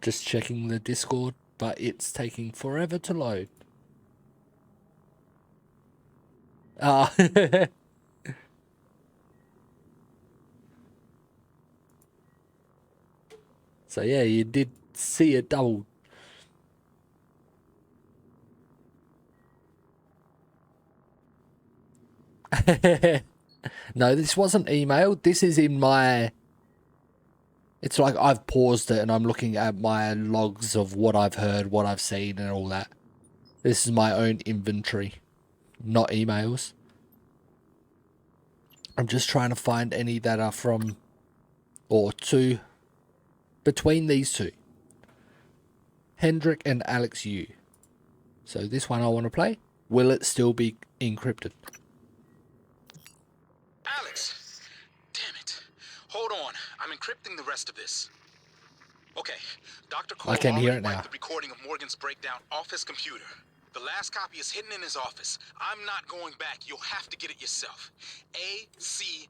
Just checking the Discord, but it's taking forever to load. Ah. So yeah, you did see it double. No, this wasn't emailed. This is in my... It's like I've paused it and I'm looking at my logs of what I've heard, what I've seen and all that. This is my own inventory, not emails. I'm just trying to find any that are from... or two... between these two. Hendrik and Alex Yu. So this one I want to play. Will it still be encrypted? Alex! Damn it. Hold on. I'm encrypting the rest of this. Okay. Dr. Cole I can hear it wiped now. the recording of Morgan's breakdown off his computer. The last copy is hidden in his office. I'm not going back. You'll have to get it yourself. A-C-B-A-C.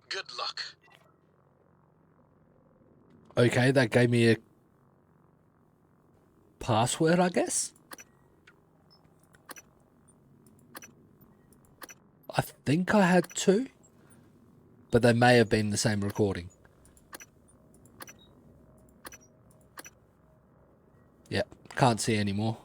Good luck. Okay, that gave me a password, I guess. I think I had two, but they may have been the same recording. Yep, can't see anymore.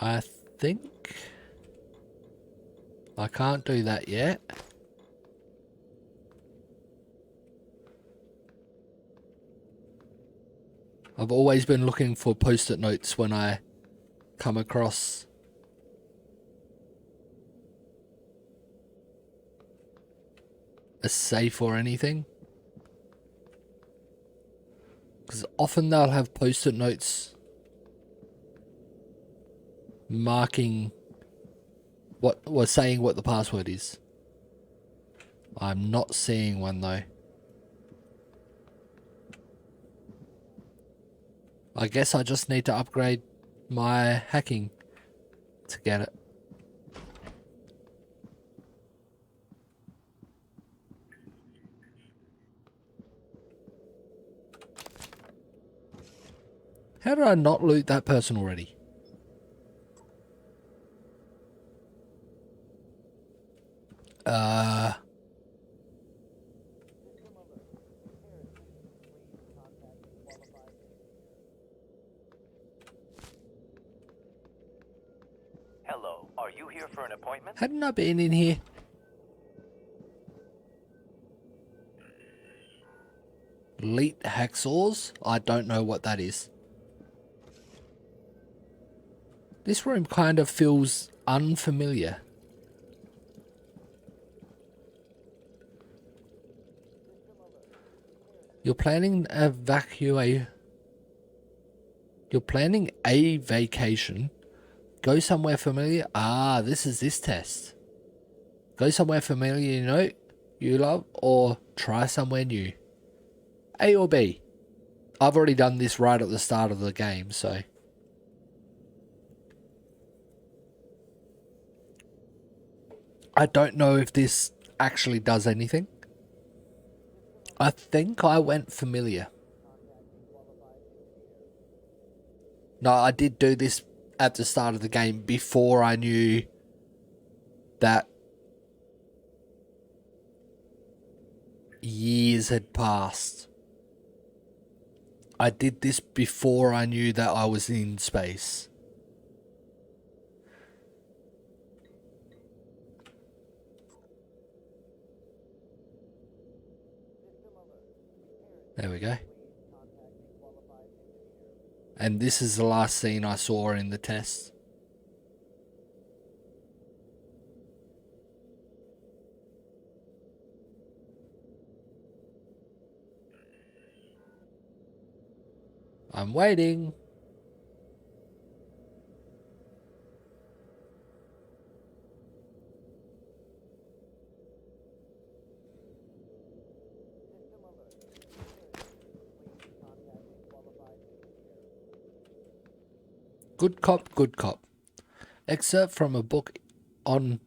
I think I can't do that yet. I've always been looking for post-it notes when I come across a safe or anything. Because often they'll have post-it notes marking what was saying what the password is. I'm not seeing one though. I guess I just need to upgrade my hacking to get it. How did I not loot that person already? Hello, are you here for an appointment? Hadn't I been in here? Elite hacksaws? I don't know what that is. This room kind of feels unfamiliar. You're planning a vacation. Go somewhere familiar. Ah, this is this test. Go somewhere familiar you love, or try somewhere new. A or B? I've already done this right at the start of the game, so... I don't know if this actually does anything. I think I went familiar. No, I did do this at the start of the game before I knew that years had passed. I did this before I knew that I was in space. There we go. And this is the last scene I saw in the test. I'm waiting. Good Cop, Good Cop. Excerpt from a book on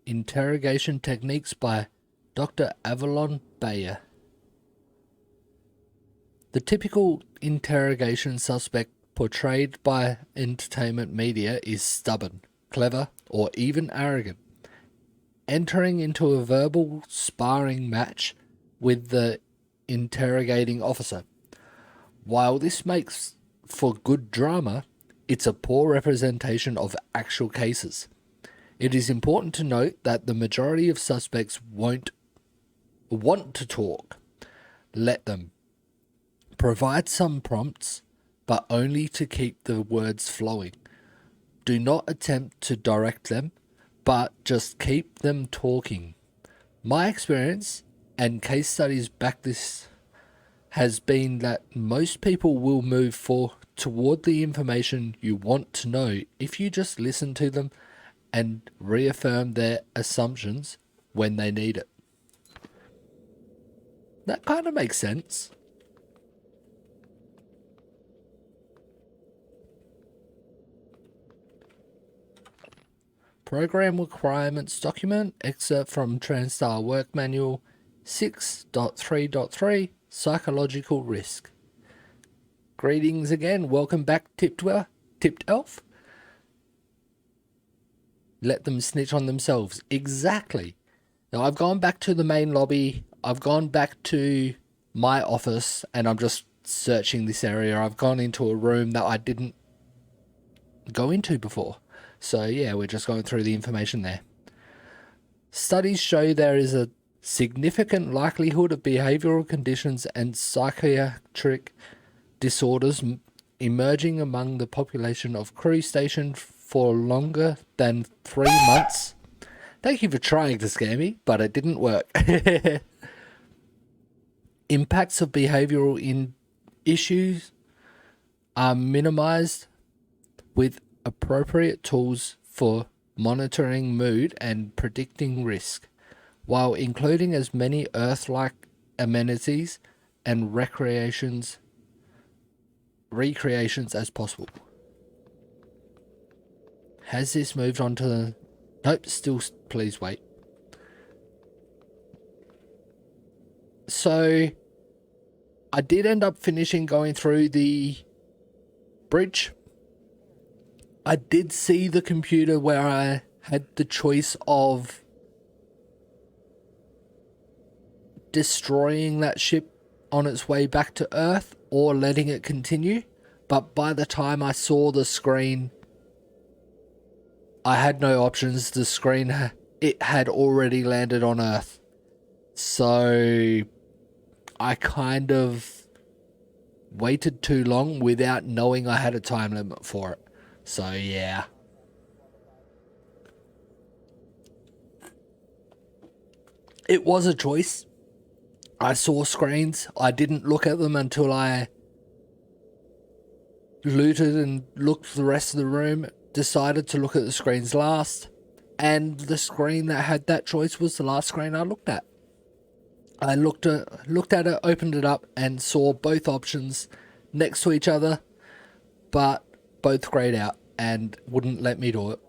interrogation techniques by Dr. Avalon Bayer. The typical interrogation suspect portrayed by entertainment media is stubborn, clever, or even arrogant, entering into a verbal sparring match with the interrogating officer. While this makes for good drama, it's a poor representation of actual cases. It is important to note that the majority of suspects won't want to talk. Let them. Provide some prompts, but only to keep the words flowing. Do not attempt to direct them, but just keep them talking. My experience and case studies back this has been that most people will move toward the information you want to know if you just listen to them and reaffirm their assumptions when they need it. That kind of makes sense. Program Requirements Document, excerpt from TranStar Work Manual 6.3.3, Psychological Risk. Greetings again, welcome back Tipped Elf. Let them snitch on themselves. Exactly. Now I've gone back to the main lobby, I've gone back to my office, and I'm just searching this area. I've gone into a room that I didn't go into before. So yeah, we're just going through the information there. Studies show there is a significant likelihood of behavioral conditions and psychiatric disorders emerging among the population of crew stationed for longer than 3 months. Thank you for trying to scare me, but it didn't work. Impacts of behavioral issues are minimized with appropriate tools for monitoring mood and predicting risk, while including as many Earth-like amenities and recreations as possible. Has this moved on to the... Nope, still, please wait. So, I did end up finishing going through the bridge. I did see the computer where I had the choice of destroying that ship on its way back to Earth or letting it continue. But by the time I saw the screen, I had no options. The screen, it had already landed on Earth. So I kind of waited too long without knowing I had a time limit for it. So yeah. It was a choice. I saw screens. I didn't look at them until I looted and looked the rest of the room. Decided to look at the screens last. And the screen that had that choice was the last screen I looked at. I looked at it, opened it up, and saw both options next to each other, but both grayed out and wouldn't let me do it.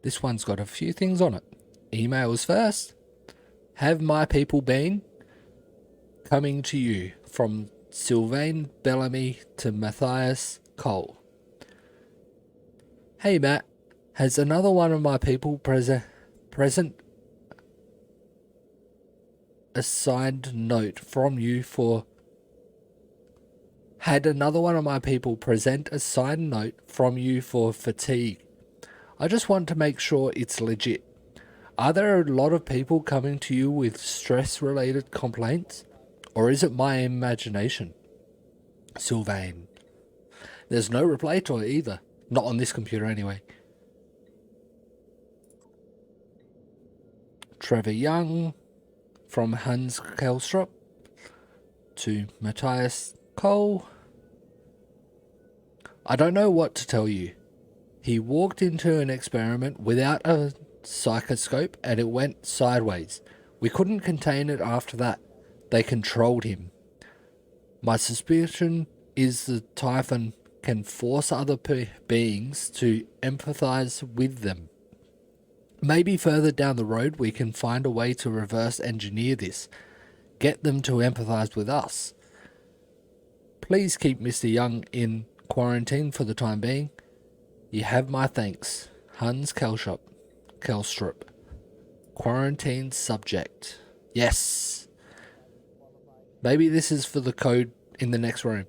This one's got a few things on it. Emails first. Have my people been? Coming to you from Sylvain Bellamy to Matthias Cole. Hey Matt, has another one of my people present a signed note from you for... Had another one of my people present a signed note from you for fatigue. I just want to make sure it's legit. Are there a lot of people coming to you with stress-related complaints? Or is it my imagination? Sylvain. There's no reply to it either. Not on this computer anyway. Trevor Young from Hans Kelstrup to Matthias Cole. I don't know what to tell you. He walked into an experiment without a psychoscope and it went sideways. We couldn't contain it after that. They controlled him. My suspicion is the Typhon can force other beings to empathize with them. Maybe further down the road we can find a way to reverse engineer this. Get them to empathize with us. Please keep Mr. Young in quarantine for the time being. You have my thanks. Hans Kelstrup. Quarantine subject. Yes. Maybe this is for the code in the next room.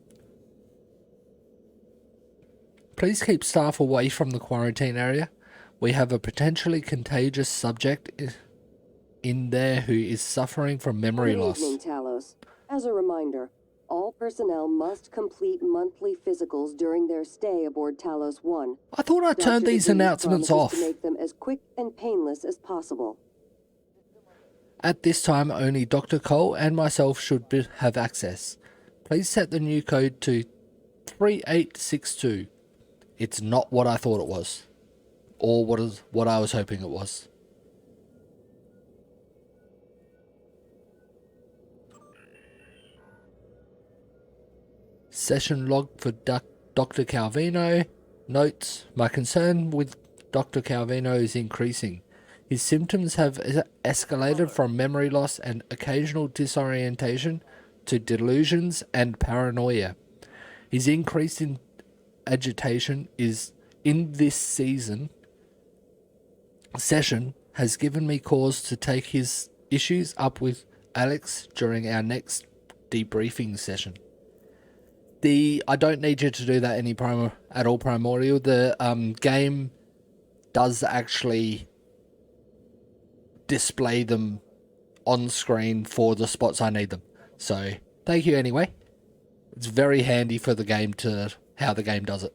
Please keep staff away from the quarantine area. We have a potentially contagious subject in there who is suffering from memory loss. Good evening, Talos. As a reminder, all personnel must complete monthly physicals during their stay aboard Talos 1. I thought I turned Dr. these DeVries announcements promises off. to make them as quick and painless as possible. At this time, only Dr. Cole and myself should have access. Please set the new code to 3862. It's not what I thought it was. Or what I was hoping it was. Session log for Dr. Calvino. Notes, my concern with Dr. Calvino is increasing. His symptoms have escalated from memory loss and occasional disorientation to delusions and paranoia. His increase in agitation is in this session has given me cause to take his issues up with Alex during our next debriefing session. I don't need you to do that at all, Primordial. The game does actually display them on screen for the spots I need them. So thank you anyway. It's very handy for the game how the game does it.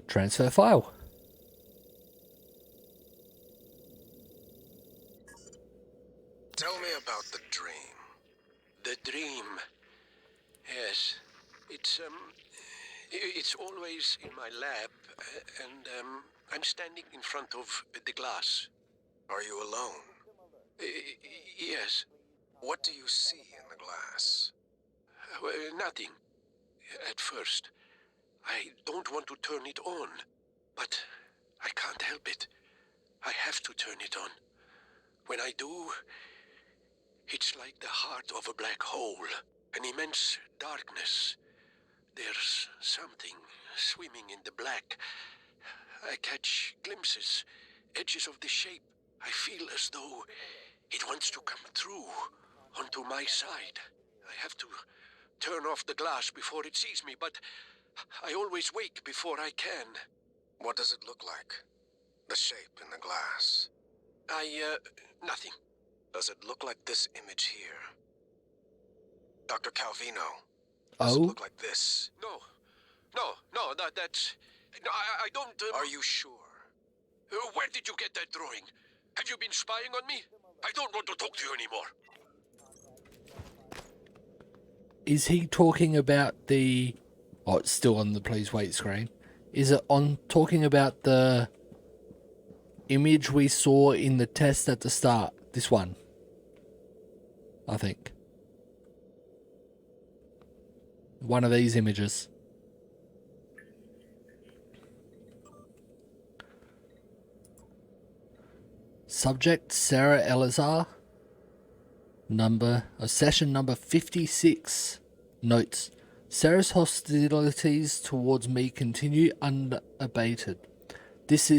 Transfer file. Tell me about the dream. The dream. Yes. It's always in my lab, and I'm standing in front of the glass. Are you alone? Yes. What do you see in the glass? Nothing. At first. I don't want to turn it on, but I can't help it. I have to turn it on. When I do, it's like the heart of a black hole, an immense darkness. There's something swimming in the black. I catch glimpses, edges of the shape. I feel as though it wants to come through onto my side. I have to turn off the glass before it sees me, but I always wake before I can. What does it look like? The shape in the glass? Nothing. Does it look like this image here? Dr. Calvino, does it Oh? look like this? No, that's... No, I don't... Are you sure? Where did you get that drawing? Have you been spying on me? I don't want to talk to you anymore. Is he talking about the... Oh, it's still on the please wait screen. Is it on talking about the image we saw in the test at the start? This one. I think. One of these images. Subject Sarah Elazar. Session number 56. Notes. Sarah's hostilities towards me continue unabated. This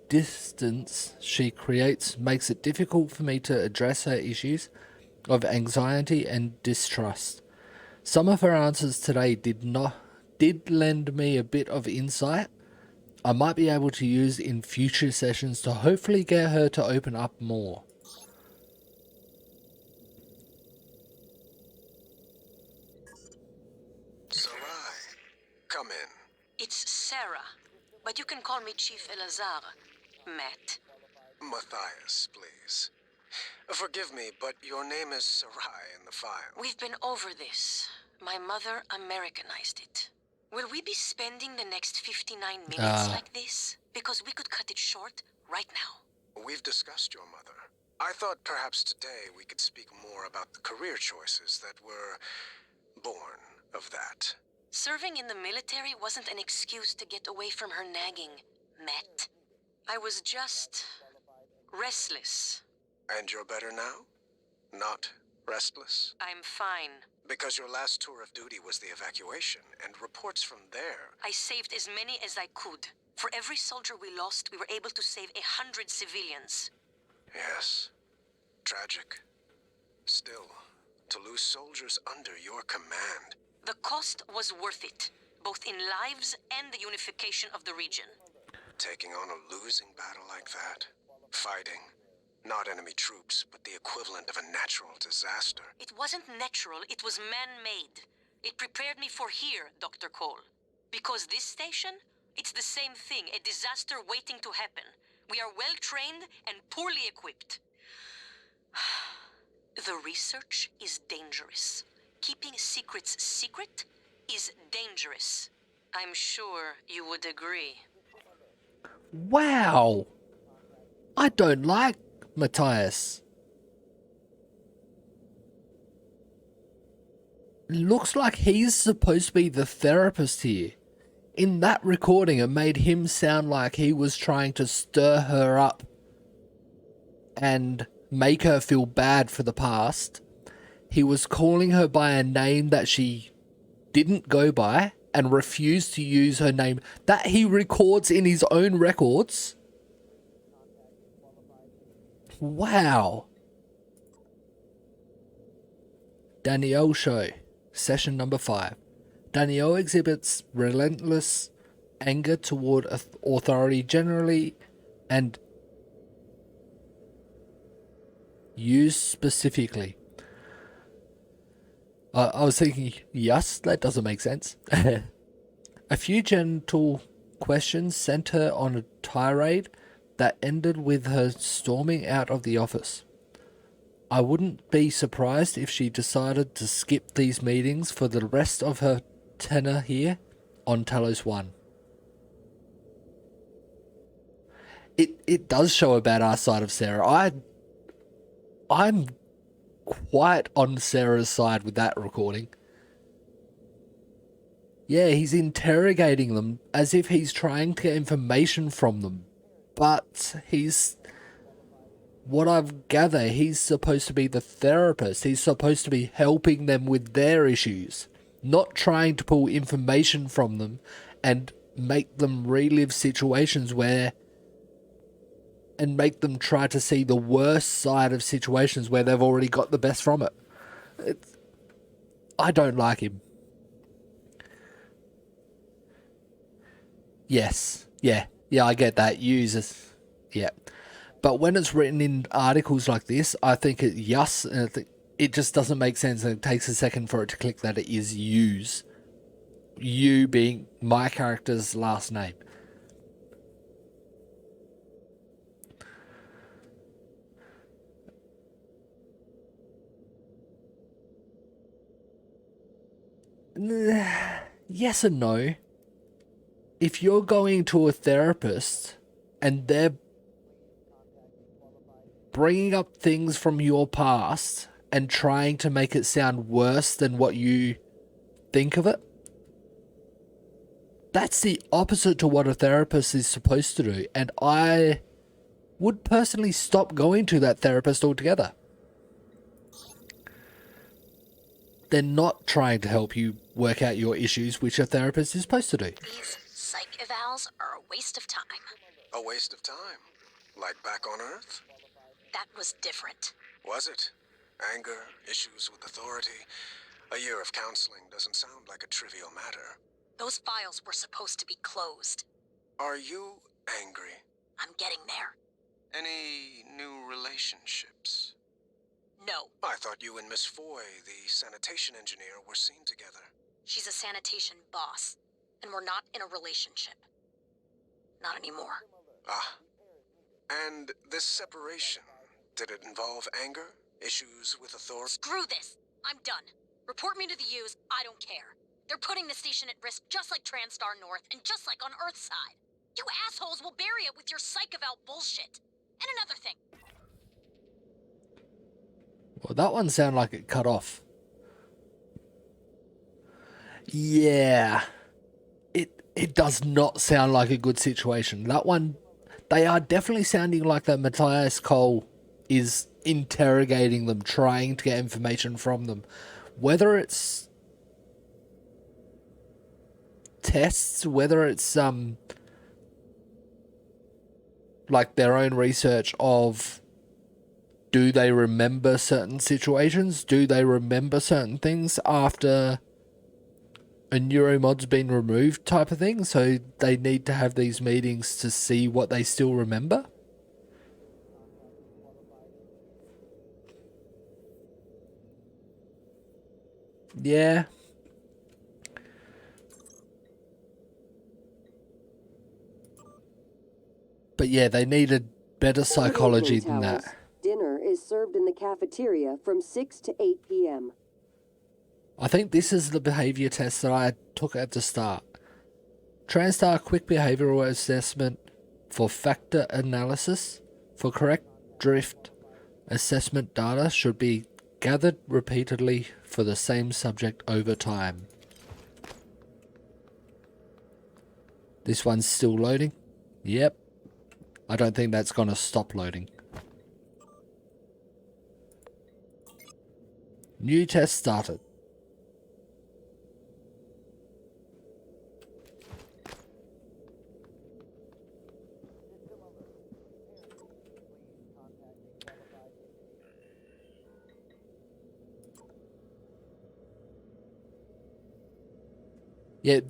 distance she creates makes it difficult for me to address her issues of anxiety and distrust. Some of her answers today did lend me a bit of insight I might be able to use in future sessions to hopefully get her to open up more. Sarai, come in. It's Sarah, but you can call me Chief Elazar. Matt. Matthias, please. Forgive me, but your name is Sarai in the file. We've been over this. My mother Americanized it. Will we be spending the next 59 minutes like this? Because we could cut it short right now. We've discussed your mother. I thought perhaps today we could speak more about the career choices that were born of that. Serving in the military wasn't an excuse to get away from her nagging, Matt. I was just restless. And you're better now? Not restless? I'm fine. Because your last tour of duty was the evacuation, and reports from there... I saved as many as I could. For every soldier we lost, we were able to save 100 civilians. Yes. Tragic. Still, to lose soldiers under your command... The cost was worth it, both in lives and the unification of the region. Taking on a losing battle like that. Fighting. Not enemy troops, but the equivalent of a natural disaster. It wasn't natural, it was man-made. It prepared me for here, Dr. Cole. Because this station, it's the same thing, a disaster waiting to happen. We are well-trained and poorly equipped. The research is dangerous. Keeping secrets secret is dangerous. I'm sure you would agree. Wow. I don't like Matthias. Looks like he's supposed to be the therapist here. In that recording, it made him sound like he was trying to stir her up and make her feel bad for the past. He was calling her by a name that she didn't go by and refused to use her name that he records in his own records. Wow. Danielle Show, session number 5. Danielle exhibits relentless anger toward authority generally and you specifically. I was thinking, yes, that doesn't make sense. A few gentle questions sent her on a tirade that ended with her storming out of the office. I wouldn't be surprised if she decided to skip these meetings for the rest of her tenure here on Talos 1. It does show a badass side of Sarah. I'm quite on Sarah's side with that recording. Yeah, he's interrogating them as if he's trying to get information from them. But what I've gathered, he's supposed to be the therapist. He's supposed to be helping them with their issues, not trying to pull information from them and make them relive situations and make them try to see the worst side of situations where they've already got the best from it. I don't like him. Yes. Yeah, I get that. Users. Yeah. But when it's written in articles like this, I think yes, and I think it just doesn't make sense, and it takes a second for it to click that it is use. You being my character's last name. Yes and no. If you're going to a therapist and they're bringing up things from your past and trying to make it sound worse than what you think of it, that's the opposite to what a therapist is supposed to do. And I would personally stop going to that therapist altogether. They're not trying to help you work out your issues, which a therapist is supposed to do. These psych evals are a waste of time. A waste of time? Like back on Earth? That was different. Was it? Anger, issues with authority. A year of counseling doesn't sound like a trivial matter. Those files were supposed to be closed. Are you angry? I'm getting there. Any new relationships? No. I thought you and Miss Foy, the sanitation engineer, were seen together. She's a sanitation boss, and we're not in a relationship. Not anymore. Ah. And this separation, did it involve anger? Issues with authority? Screw this! I'm done. Report me to the U's, I don't care. They're putting the station at risk just like TranStar North and just like on Earthside. You assholes will bury it with your psych eval bullshit. And another thing. Well, that one sounded like it cut off. Yeah. It does not sound like a good situation. That one, they are definitely sounding like that Matthias Cole is interrogating them, trying to get information from them. Whether it's tests, whether it's like their own research of, do they remember certain situations? Do they remember certain things after a neuromod's been removed type of thing? So they need to have these meetings to see what they still remember? Yeah. But yeah, they needed better psychology than that. Dinner is served in the cafeteria from 6 to 8 p.m. I think this is the behavior test that I took at the start. TranStar quick behavioral assessment for factor analysis for correct drift assessment data should be gathered repeatedly for the same subject over time. This one's still loading. Yep. I don't think that's going to stop loading. New test started. Yeah,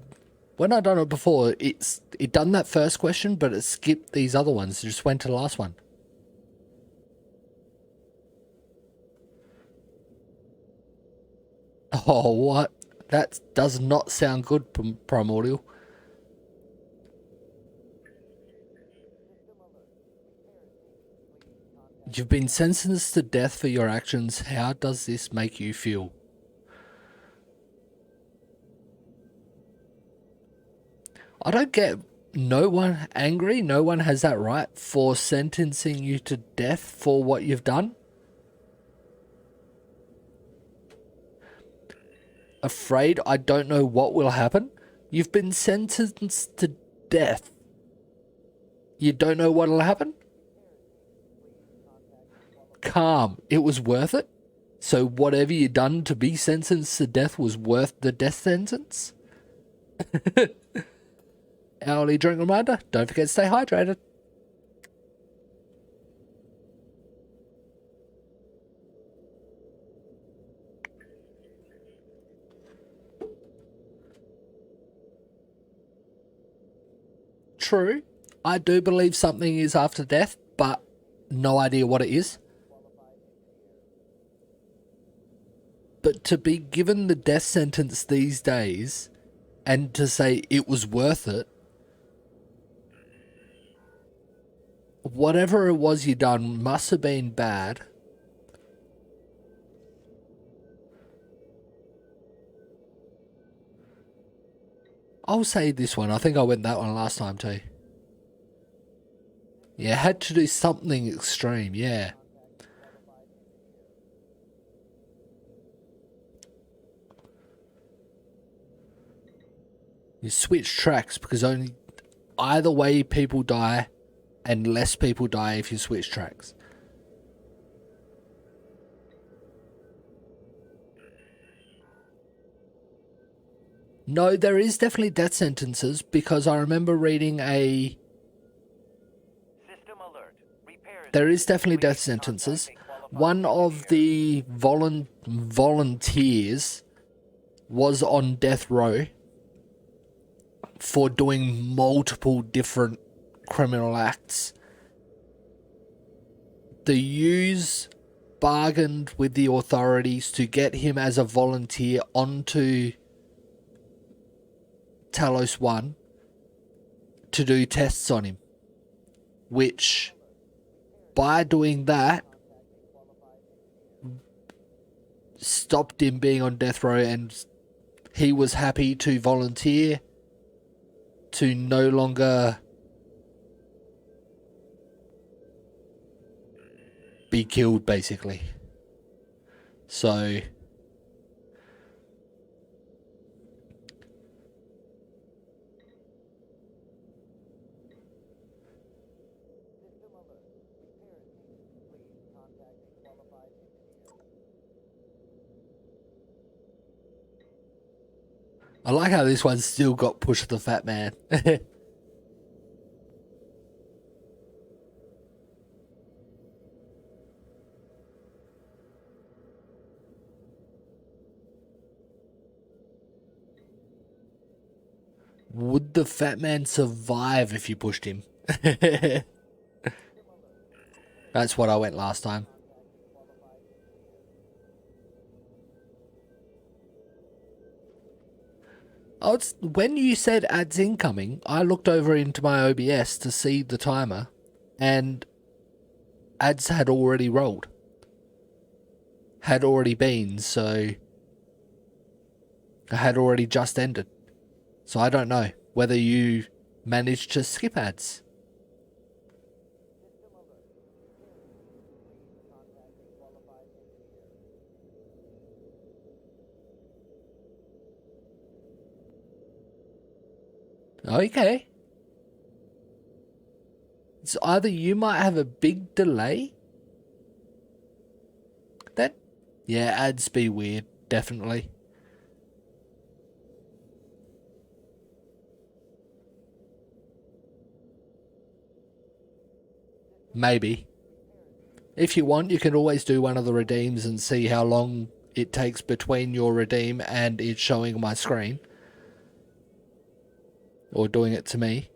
when I done it before, it done that first question, but it skipped these other ones. It just went to the last one. Oh, what? That does not sound good, Primordial. You've been sentenced to death for your actions. How does this make you feel? I don't get no one angry. No one has that right for sentencing you to death for what you've done. Afraid I don't know what will happen. You've been sentenced to death. You don't know what will happen? Calm. It was worth it? So whatever you done to be sentenced to death was worth the death sentence? Hourly drink reminder, don't forget to stay hydrated. True, I do believe something is after death, but no idea what it is. But to be given the death sentence these days and to say it was worth it, whatever it was you done must have been bad. I'll say this one. I think I went that one last time too. Yeah, had to do something extreme, yeah. You switch tracks because only either way people die and less people die if you switch tracks. No, there is definitely death sentences because I remember reading a... There is definitely death sentences. One of the volunteers was on death row for doing multiple different criminal acts. The U's bargained with the authorities to get him as a volunteer onto Talos 1 to do tests on him, which by doing that stopped him being on death row, and he was happy to volunteer to no longer be killed, basically. So I like how this one's still got Push the Fat Man. Would the Fat Man survive if you pushed him? That's what I went last time. Oh, when you said ads incoming, I looked over into my OBS to see the timer, and ads had already rolled. Had already been, so I had already just ended. So I don't know whether you managed to skip ads. Okay. It's either you might have a big delay. Yeah, ads be weird, definitely. Maybe. If you want, you can always do one of the redeems and see how long it takes between your redeem and it showing my screen. Or doing it to me.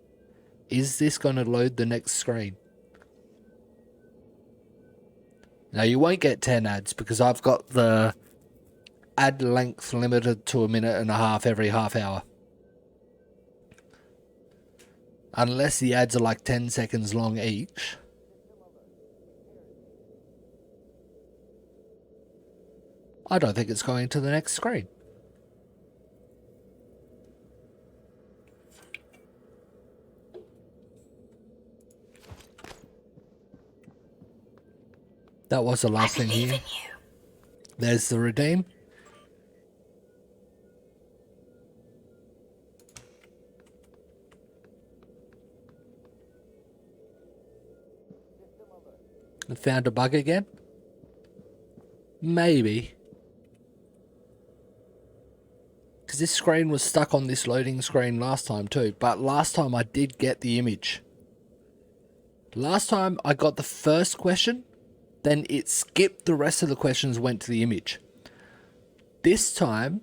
Is this going to load the next screen? Now, you won't get 10 ads because I've got the ad length limited to 1.5 minutes every half hour. Unless the ads are like 10 seconds long each. I don't think it's going to the next screen. That was the last thing here. There's the redeem. I found a bug again. Maybe. Because this screen was stuck on this loading screen last time too. But last time I did get the image. Last time I got the first question. Then it skipped the rest of the questions, went to the image. This time,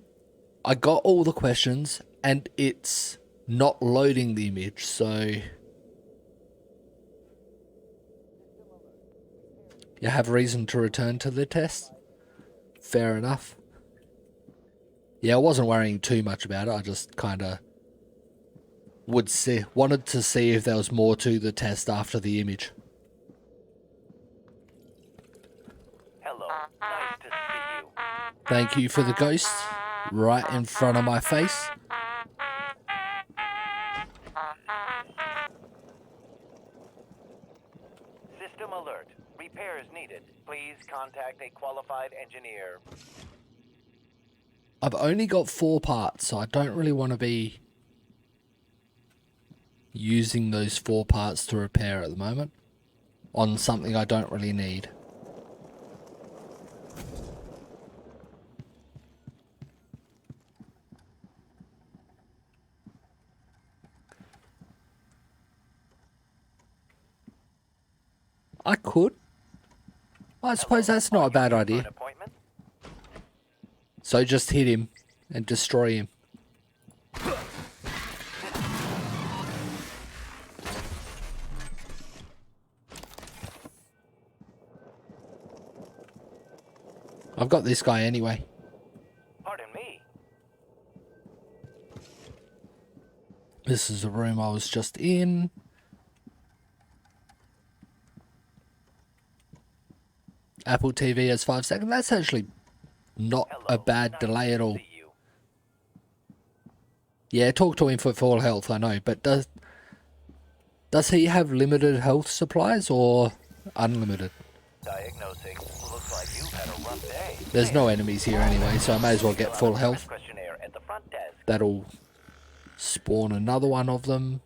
I got all the questions, and it's not loading the image, so... You have reason to return to the test? Fair enough. Yeah, I wasn't worrying too much about it, I just kind of... wanted to see if there was more to the test after the image. Nice to see you. Thank you for the ghost, right in front of my face. System alert. Repairs needed. Please contact a qualified engineer. I've only got 4 parts, so I don't really want to be using those 4 parts to repair at the moment on something I don't really need. I could. I suppose that's not a bad idea. So just hit him and destroy him. I've got this guy anyway. Pardon me. This is the room I was just in. Apple TV has 5 seconds. That's actually not a bad delay at all. Yeah, talk to him for full health, I know. But does he have limited health supplies or unlimited? Diagnosing. Looks like you've had a rough day. There's no enemies here anyway, so I may as well get full health. Questionnaire at the front desk. That'll spawn another one of them.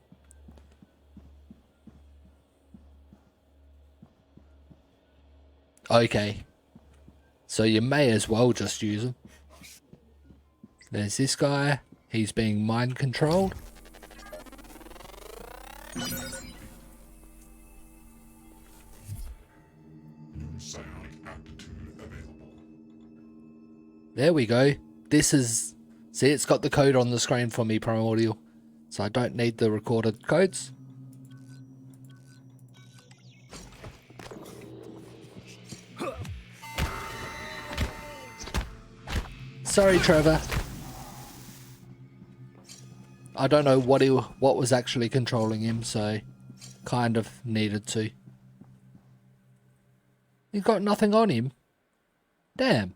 Okay. So you may as well just use them. There's this guy. He's being mind controlled. There we go. This is... See, it's got the code on the screen for me, Primordial. So I don't need the recorded codes. Sorry, Trevor. I don't know what was actually controlling him, so kind of needed to. He's got nothing on him. Damn.